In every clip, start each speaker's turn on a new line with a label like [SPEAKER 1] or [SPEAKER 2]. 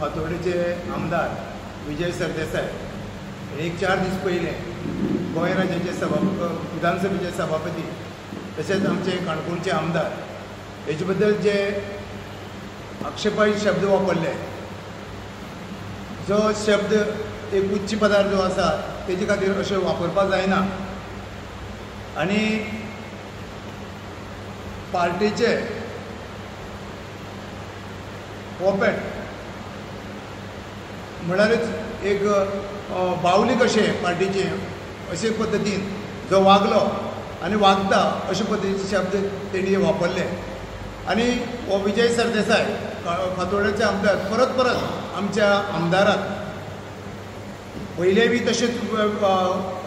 [SPEAKER 1] फातोर्डेचे आमदार विजय सरदेसाय एक 4 दीस पयले गोंय राज्याचे विधानसभेचे सभापती तशेंच आमचे काणकोणचे आमदार हेचे बद्दल जे आक्षेपार्ह शब्द वापरले, जो शब्द एक उच्च पदार जो आसा तेजे खातीर अशें वापरपाक जायना आनी पार्टीचे पोपेट म्हळ्यारच एक बावली कशें पार्टीचे अशे पद्दतीन जो वागलो आनी वागता अशे पद्दतीचे शब्द तेणी वापरले। आनी हो विजय सरदेसाय फातोर्डेचे आमदार परत परत आमच्या आमदाराक पयलेय बी तशेंच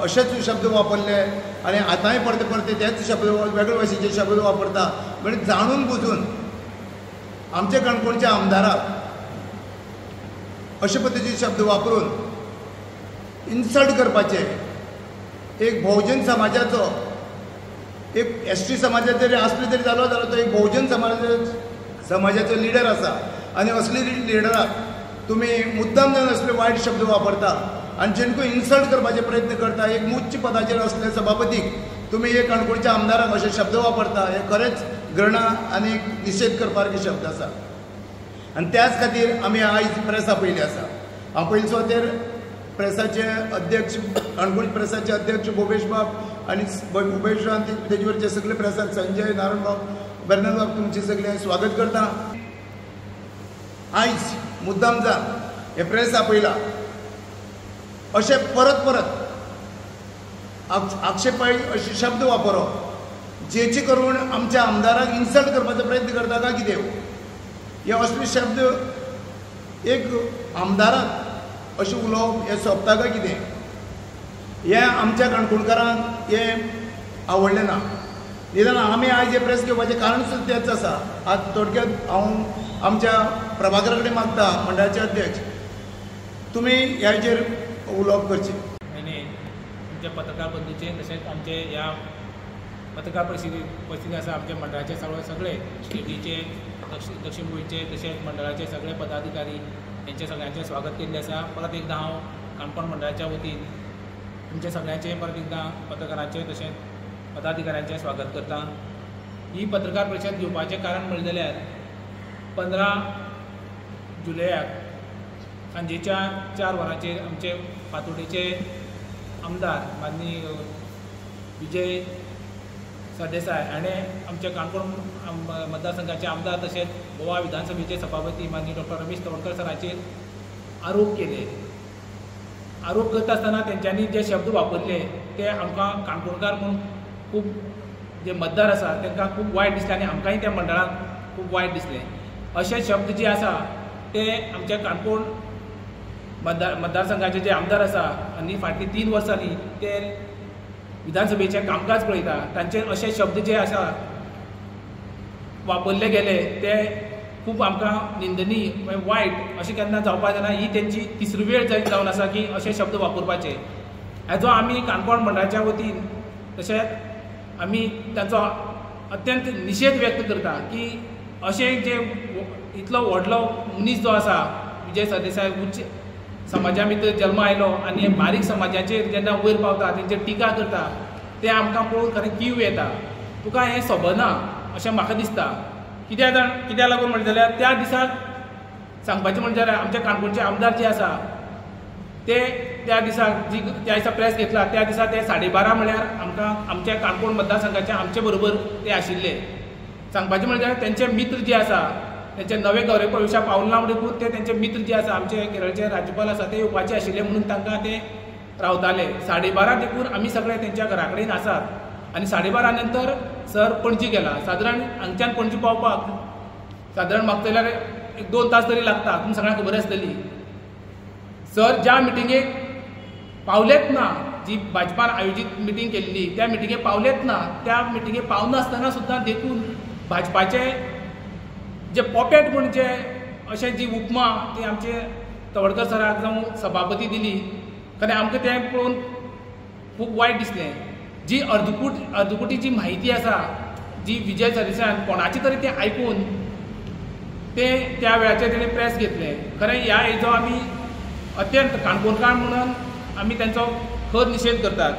[SPEAKER 1] अशेच शब्द वापरले आनी आतांय परते परते तेच शब्द वेगळे भाशेचे शब्द वापरता। म्हणजे जाणून बुजून आमच्या काणकोणच्या आमदाराक अशे पद्दतीचे शब्द वापरून इन्सल्ट करपाचे। एक बहुजन समाजाचो एक एसटी समाजाचो जरी आसलो तरी जालो जाल्यार तो एक बहुजन समाजाचो लिडर आसा आनी असले लिडराक तुमी मुद्दाम जावन असले वायट शब्द वापरता आनी जेणको इन्सल्ट करपाचे प्रयत्न करता। एक उच्च पदाचेर असले सभापतीक तुमी एक काणकोणच्या आमदाराक अशे शब्द वापरता, हे खरेंच घृणा आनी निशेध करपासारके शब्द आसा। आनी त्याच खातीर आमी आयज प्रेस आपयली आसा। हांव पयलीं सुवातेर प्रेसाचे अध्यक्ष काणकोण प्रेसाचे अध्यक्ष भुपेश बाब आनी भुपेश आनी तेजे वयरचे सगळे प्रेसाक संजय नारायण बाब बेर्नल बाब तुमचे सगळे स्वागत करता। आयज मुद्दाम जावन हे प्रेस आपयला अशे परत परत आक्षेपार्ह अशे शब्द वापरप जेचे करून आमच्या आमदाराक इन्सल्ट करपाचो प्रयत्न करता काय कितें? हे असले शब्द एक आमदाराक अशें उलोवप हे सोंपता काय कितें? हे आमच्या काणकोणकारांक हे आवडलें ना। निदान आमी आयज हे प्रेस घेवपाचें कारण सुद्दां तेंच आसा। आज थोडक्यात हांव आमच्या प्रभाकरा कडेन मागता मंडळाचे अध्यक्ष तुमी ह्याचेर उलोवप करचें।
[SPEAKER 2] आमच्या पत्रकार बंधूचे तशेंच आमचे ह्या पत्रकार परिस्थिती आसा आमच्या मंडळाचे सगळे स्टेटीचे दक्षिण गोंयचे तशेंच मंडळाचे सगळे पदाधिकारी यांचे सगळ्यांचे स्वागत केल्लें आसा। परत एकदां हांव काणकोण मंडळाच्या वतीन तुमचे सगळ्यांचे परत एकदां पत्रकारांचे तशेंच पदाधिकाऱ्यांचे स्वागत करता। ही पत्रकार परिशद घेवपाचें कारण म्हणलें जाल्यार 15 जुलयाक सांजेच्या 4 वरांचेर आमचे फातोर्डेचे आमदार माननीय विजय सरदेसाय हाणें आमच्या काणकोण मतदारसंघाचे आमदार तशेंच गोवा विधानसभेचे सभापती माननीय डॉ रमेश तवडकर सरांचेर आरोप केले। आरोप करता आसतना तेंच्यांनी जे शब्द वापरले ते आमकां काणकोणकार म्हणून खूब जे मतदार आसा तांकां खूब वायट दिसलें आनी आमकांय त्या मंडळाक खूब वायट दिसलें। अशे शब्द जे आसा ते आमच्या काणकोण मतदारसंघाचे जे आमदार आसा आनी फाटलीं 3 वर्सांनी ते विधानसभेचें कामकाज पळयता तांचेर अशे शब्द जे आसा वापरले गेले ते खूब आमकां निंदनीय वायट अशें केन्ना जावपाक जायना। ही तेंची तिसरी वेळ जावन आसा की अशे शब्द वापरपाचे। हाजो आमी काणकोण मंडळाच्या वतीन तशेंच आमी तांचो अत्यंत निशेध व्यक्त करता की अशे जे इतलो व्हडलो मनीस जो आसा विजय सरदेसाय उच्च समाजा भितर जल्म आयलो आनी बारीक समाजाचेर जेन्ना वयर पावता तेंचेर टिका करता ते आमकां पळोवन खरें कीव येता। तुका हें सोबना अशें म्हाका दिसता। कित्याक लागून म्हणलें जाल्यार त्या दिसाक सांगपाचें म्हणजे जाल्यार आमच्या काणकोणचे आमदार जे आसा ते त्या दिसाक ज्या दिसा प्रेस घेतला त्या दिसा ते 12:30 म्हळ्यार आमकां आमच्या काणकोण मतदारसंघाचे आमचे बरोबर ते आशिल्ले। सांगपाचें म्हणजे जाल्यार तेंचे मित्र जे आसा तेंचे नवे गौरव प्रवेशा पावना म्हणटकूच ते तेंचे मित्र जे आसा आमचे केरळचे राज्यपाल आसा ते येवपाचे आशिल्ले म्हणून तांकां ते रावताले। 12:30 देखून आमी सगळे तेंच्या घरा कडेन आसात आनी 12:30 नंतर सर पणजी गेला। सादारण हांगच्यान पणजी पावपाक सादारण म्हाका जाल्यार 1-2 तास तरी लागता, तुमकां सगळ्यांक खबर आसतली। सर ज्या मिटिंगेक पावलेच ना, जी भाजपान आयोजीत मिटींग केल्ली त्या मिटिंगेक पावलेच ना, त्या मिटिंगेक पावनासतना सुद्दां देखून भाजपाचे जे पोपेट म्हण जे अशें जी उपमा ती आमचे तवडकर सराक जावं सभापती दिली खरें आमकां तें पळोवन खूब वायट दिसलें। जी अर्दकुटी जी म्हायती आसा जी विजय सरदेसायान कोणाची तरी तें आयकून ते त्या वेळाचेर तेणी प्रेस घेतले. खरें ह्या हेजो आमी अत्यंत काणकोणकार म्हणून आमी तांचो खर निशेध करतात.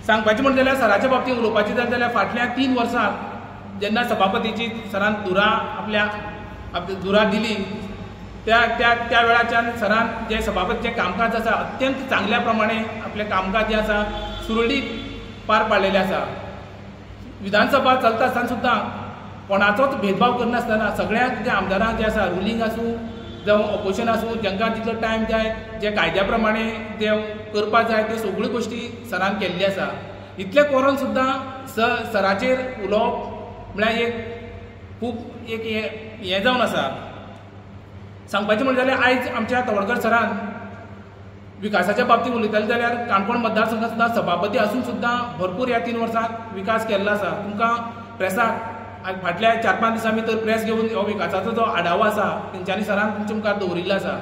[SPEAKER 2] सांगपाचें म्हणलें जाल्यार सराच्या बाबतींत उलोवपाचें जालें जाल्यार फाटल्या 3 वर्सां जेन्ना सभापतीची सरान धुरा दिली त्या वेळाच्यान सरान जे सभापतीचें कामकाज आसा अत्यंत चांगल्या प्रमाणे आपलें कामकाज जें आसा सुरळीत पार पाडलेलें आसा. विधानसभा चलता आसतना सुद्दां कोणाचोच भेदभाव करनासतना सगळ्याक जे आमदारांक जे आसा रुलींग आसूं जावं ऑपोजिशन आसूं जांकां जितलो टायम जाय जे कायद्या प्रमाणे जे करपाक जाय ते सगळ्यो गोश्टी सरान केल्ली आसा. इतलें करून सुद्दां सराचेर उलोवप म्हळ्यार एक खूब एक हें जावन आसा. सांगपाचें म्हणलें जाल्यार आयज आमच्या तवडकर सरान विकासाच्या बाबतींत उलयतले जाल्यार काणकोण मतदारसंघात सुद्दां सभापती आसून सुद्दां भरपूर ह्या 3 वर्सांत विकास केल्लो आसा. तुमकां प्रेसाक फाटल्या 4-5 दिसांनी तर प्रेस घेवन हो विकासाचो जो आढावो आसा तेंच्यांनी सरान तुमच्या मुखार दवरिल्लो आसा.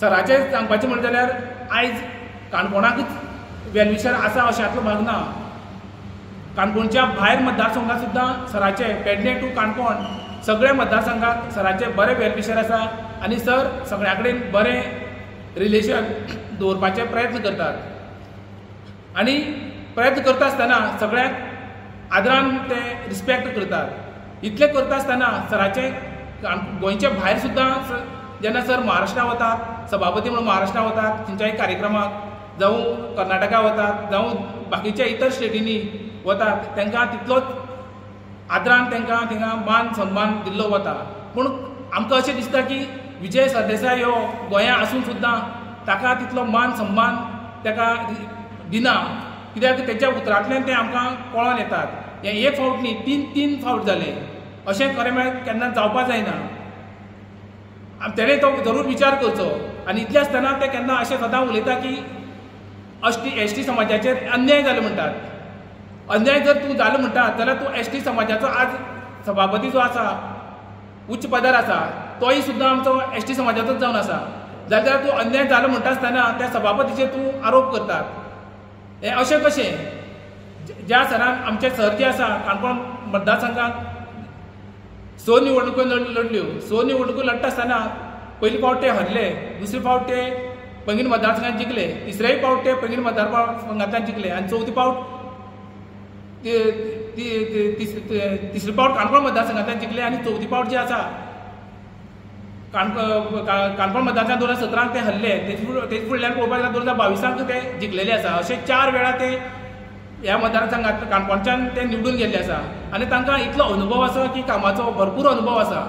[SPEAKER 2] सराचें सांगपाचें म्हणलें जाल्यार आयज काणकोणाकूच वेलविशर आसा अशें हातूंत भाग ना. काणकोणच्या भायर मतदारसंघात सुद्दां सराचे पेडणे टू काणकोण सगळे मतदारसंघात सराचे बरे वेलविशर आसा आनी सर सगळ्या कडेन बरें रिलेशन दवरपाचे प्रयत्न करतात. आनी प्रयत्न करता आसतना सगळ्याक आदरान ते रिस्पेक्ट करतात. इतलें करता आसतना सराचे गोंयचे भायर सुद्दां जेन्ना सर महाराष्ट्रा वतात सभापती म्हणून महाराष्ट्रा वतात खंयच्याय कार्यक्रमाक जावं कर्नाटका वतात जावं बाकीच्या इतर स्टेटींनी वतात तांकां तितलोच आदरान तांकां थिंगा मान सन्मान दिल्लो वता. पूण आमकां अशें दिसता की विजय सरदेसाय हो गोंया आसून सुद्दां ताका तितलो मान सन्मान ताका दिना. कित्याक तेच्या उतरांतल्यान ते आमकां कळोन येतात. हें एक फावट न्ही 3 फावट जाले. अशें खरें म्हळ्यार केन्ना जावपा जायना. तेणें तो जरूर विचार करचो. आनी इतलें आसतना ते केन्ना अशें सदां उलयता की एसटी समाजाचेर अन्याय जालो म्हणटात. अन्याय जर तूं जालो म्हणटात जाल्यार तूं एसटी समाजाचो आज सभापती जो आसा उच्च पदार आसा तोय सुद्दां आमचो एसटी समाजाचोच जावन आसा. जाल्यार तूं अन्याय जालो म्हणटा आसतना त्या सभापतीचेर तूं आरोप करतात. हें अशें कशें? ज्या सरान आमचे सर जे आसा काणकोण मतदारसंघात 6 निवडणुको लढल्यो. 6 निवडणुको लढटा आसतना पयली फावट ते हरले, दुसरे फावट ते पैंगीण मतदारसंघात जिखले, तिसरेय फावट ते पैंगीण मतदारसंघांतल्यान जिखले आनी चवथी फावट तिसरी फावट काणकोण मतदारसंघांतल्यान जिखले आनी चवथी फावट जे आसा काणकोण मतदारसंघात 2017 ते हरले. तेजे फुडल्यान पळोवपाक गेल्यार 2022 ते जिखलेले आसा. अशे 4 वेळा ते ह्या मतदारसंघात काणकोणच्यान ते निवडून गेल्ले आसा आनी तांकां इतलो अनुभव आसा की कामाचो भरपूर अनुभव आसा.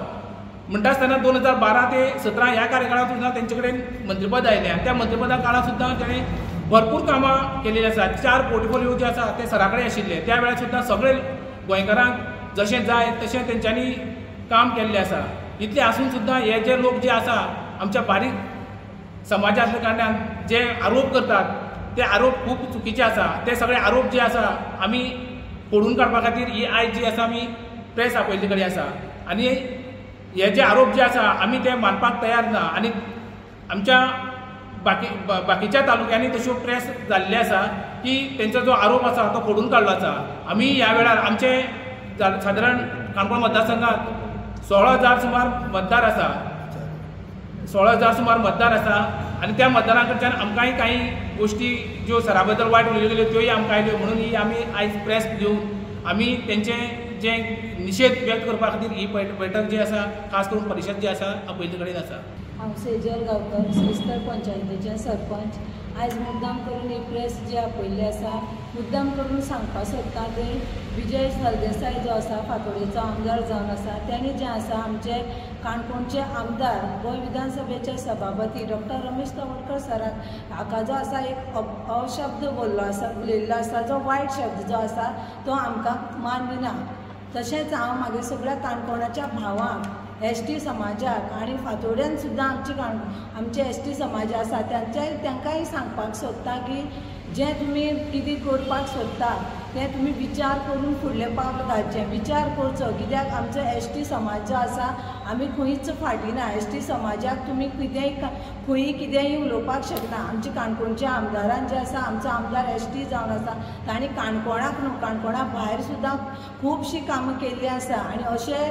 [SPEAKER 2] म्हणटा आसतना 2012 ते 2017 ह्या कार्यकाळांत सुद्दां तेंचे कडेन मंत्रीपद आयलें आनी त्या मंत्रीपदा काळांत सुद्दां तेणें भरपूर कामां केल्लीं आसा. 4 पोर्टफोलियो जे आसा ते सरा कडेन आशिल्ले. त्या वेळार सुद्दां सगळे गोंयकारांक जशें जाय तशें तेंच्यांनी काम केल्लें आसा. इतलें आसून सुद्दां हे जे लोक जे आसा आमच्या बारीक समाजांतल्या कारणान जे आरोप करतात ते आरोप खूब चुकीचे आसा. ते सगळे आरोप जे आसा आमी फोडून काडपा खातीर ही आयज जी आसा आमी प्रेस आपयल्ले कडेन आसा आनी हे जे आरोप जे आसा आमी ते मानपाक तयार ना. आनी आमच्या बाकीच्या तालुक्यांनी तश्यो प्रेस जाल्ले आसा की तेंचो जो आरोप आसा तो फोडून काडलो आसा. आमी ह्या वेळार आमचे सादारण काणकोण मतदारसंघात 16,000 सुमार मतदार आसा. 16,000 सुमार मतदार आसा आनी त्या मतदारां कडच्यान आमकांय काही गोश्टी ज्यो सरा बद्दल वायट उलयल्यो गेल्यो त्योय आमकां आयल्यो. म्हणून ही आमी आयज प्रेस घेवन आमी तेंचें जे निशेध व्यक्त करपा खातीर ही बैठक जी आसा खास करून परिशद जी आसा आपयल्ले कडेन आसा.
[SPEAKER 3] हांव सेजल गांवकर श्रीस्थळ पंचायतीचें सरपंच. आयज मुद्दाम करून ही प्रेस जी आपयल्ली आसा मुद्दाम करून सांगपाक सोदता की विजय सरदेसाय जो आसा फातोडेचो आमदार जावन आसा तेणी जें आसा आमचे काणकोणचे आमदार गोंय विधानसभेचे सभापती डॉक्टर रमेश तवडकर सराक हाका जो आसा एक अशब्द उलयल्लो आसा जो वायट शब्द जो आसा तो आमकां मान दिना. तशेंच हांव मागीर सगळ्या काणकोणाच्या भावांक एसटी समाजाक आनी फातोड्यान सुद्दां आमचे एसटी समाज आसा तांकांय सांगपाक सोदता की जें तुमी कितें करपाक सोदता तें तुमी विचार करून फुडलें पावल घालचें, विचार करचो, कित्याक आमचो एसटी समाज जो आसा आमी खंयच फाटीं ना. एसटी समाजाक तुमी खंयी कितेंय उलोवपाक शकना. आमचे काणकोणच्या आमदारान जे आसा, आमचो आमदार एसटी जावन आसा, तांणी काणकोणाक न्हू काणकोणा भायर सुद्दां खुबशीं कामां केल्लीं आसा. आनी अशे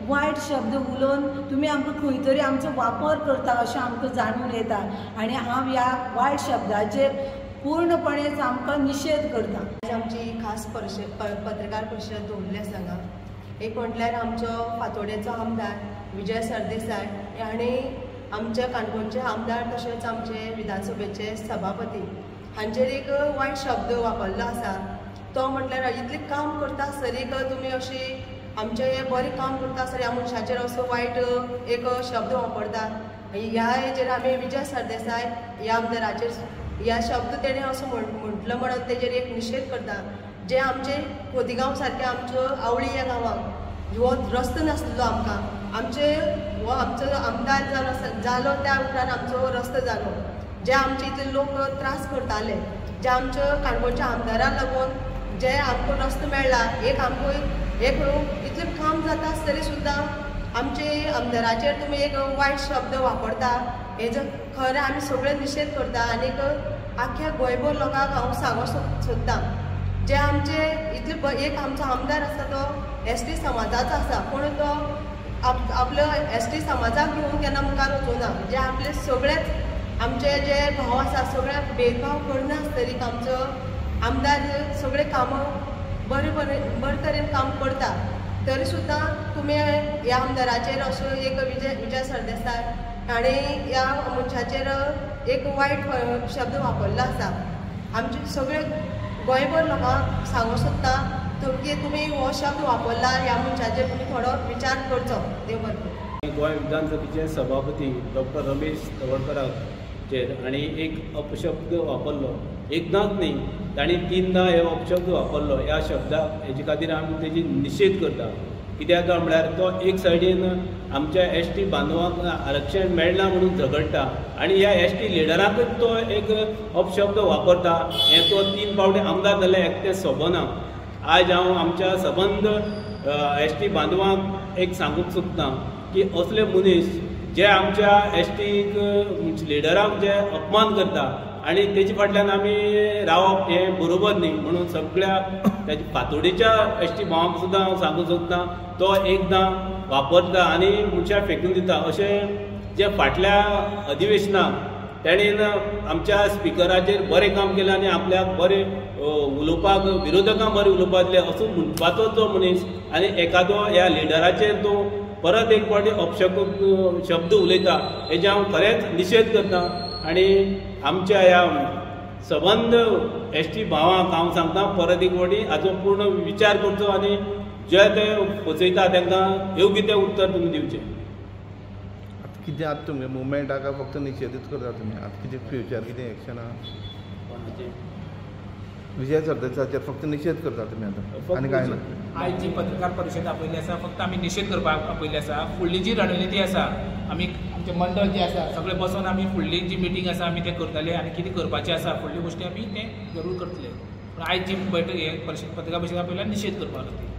[SPEAKER 3] वायट शब्द उलोवन तुमी आमकां खंय तरी आमचो वापर करता अशें आमकां जाणून येता. आनी हांव ह्या वायट शब्दाचेर पूर्णपणेच आमकां निशेध करता.
[SPEAKER 4] आमची खास पत्रकार परिशद दवरली आसा हांगा. एक म्हटल्यार आमचो फातोडेचो आमदार विजय सरदेसाय आनी आमच्या काणकोणचे आमदार तशेंच आमचे विधानसभेचे सभापती हांचेर एक वायट शब्द वापरलो आसा. तो म्हटल्यार इतलें काम करता आसतरीक तुमी अशी आमचें हें बरें काम करता आसतरी ह्या मनशाचेर असो वायट एक शब्द वापरता. ह्या हेजेर आमी विजय सरदेसाय ह्या आमदाराचेर ह्या शब्द तेणें असो म्हटलो म्हणून तेजेर एक निशेध करता. जे आमचे खोतीगांव सारके आमच्यो आवळी ह्या गांवांक हो रस्तो नासलो आमकां, हो आमचो आमदार जालो त्या उपरांत आमचो रस्तो जालो. जे आमचे इतले लोक त्रास करताले, जे आमच्या काणकोणच्या आमदाराक लागून जे आमकां रस्तो मेळ्ळा, एक इतलें काम जाता आसतरी सुद्दां आमचे आमदाराचेर तुमी एक वायट शब्द वापरता. हेजो खरें आमी सगळे निशेध करता. आनीक आख्या गोंयभर लोकांक हांव सांगूंक सोदतां, जे आमचे इतले एक आमचो आमदार आसा तो एसटी समाजाचो आसा, पूण तो आपलो एसटी समाजाक घेवन केन्ना मुखार वचूना. जे आपले सगळेच आमचे जे भाव आसा सगळ्याक भेदभाव करना आसतरीक आमचो आमदार सगळे कामां बरे तरेन काम करता. तरी सुद्दां तुमी ह्या आमदाराचेर असो एक विजय सरदेसाय आनी ह्या मनशाचेर एक वायट शब्द वापरलो आसा. आमचे सगळे गोंयभर लोकांक सांगूंक सोदता की तुमी हो शब्द वापरला, ह्या मनशाचेर तुमी थोडो विचार करचो. देव बरें.
[SPEAKER 5] गोंय विधानसभेचे सभापती डॉक्टर रमेश तवडकराचेर आनी एक अपशब्द वापरलो. एकदांच न्ही, तांणी 3दा हे अपशब्द वापरलो. ह्या शब्दाक हेजे खातीर आमी तेजी निशेध करता. कित्याक म्हळ्यार तो एक सायडीन आमच्या एसटी बांदवांक आरक्षण मेळना म्हणून झगडटा आनी ह्या एसटी लिडराकूच तो एक अपशब्द वापरता. हे तो 3 फावटी आमदार जाल्यार एकटें सोबना. आज हांव आमच्या सबंद एसटी बांदवांक एक सांगूंक सोदतां की असले मनीस जे आमच्या एसटीक लिडरांक जे अपमान करता आनी तेजे फाटल्यान आमी रावप हें बरोबर न्ही म्हणून सगळ्या तेजे फातोडेच्या एसटी भावांक सुद्दां हांव सांगूंक सोदतां तो एकदां वापरता आनी मनशाक फेकून दिता. अशें जे फाटल्या अधिवेशनाक तेणेन आमच्या स्पिकराचेर बरें काम केलें आनी आपल्याक बरें उलोवपाक विरोधकांक बरें उलोवपाक दिलें असो म्हणपाचो जो मनीस आनी एकादो ह्या लिडराचेर तो परत एक फावटी शब्द उलयता हेजे हांव खरेंच निशेध करतां. आनी आमच्या ह्या सबंद एसटी भावांक हांव सांगता परत एक फावटी हाचो पूर्ण विचार करचो आनी जे ते फसयता तांकां योग्य तें उत्तर तुमी दिवचें.
[SPEAKER 6] आतां कितें आतां तुमगे मुवमेंटा काय फक्त निशेधूच करता तुमी? आतां कितें फ्युचर कितें एक्शन आहा? विजय सरदेसाचेर फक्त निशेध करता तुमी आतां आनी कांय ना?
[SPEAKER 2] आयज जी पत्रकार परिशद आपयल्ली आसा फक्त आमी निशेध करपाक आपयल्ली आसा. फुडली जी रणनिती आसा आमी आमचे मंडळ जे आसा सगळे बसून आमी फुडली जी मिटींग आसा आमी तें करतले आनी कितें करपाचें आसा फुडली गोश्टी आमी तें जरूर करतले. पूण आयज जी बैठक हे परिशद पत्रकार परिशद आपयल्या निशेध करपा खातीर.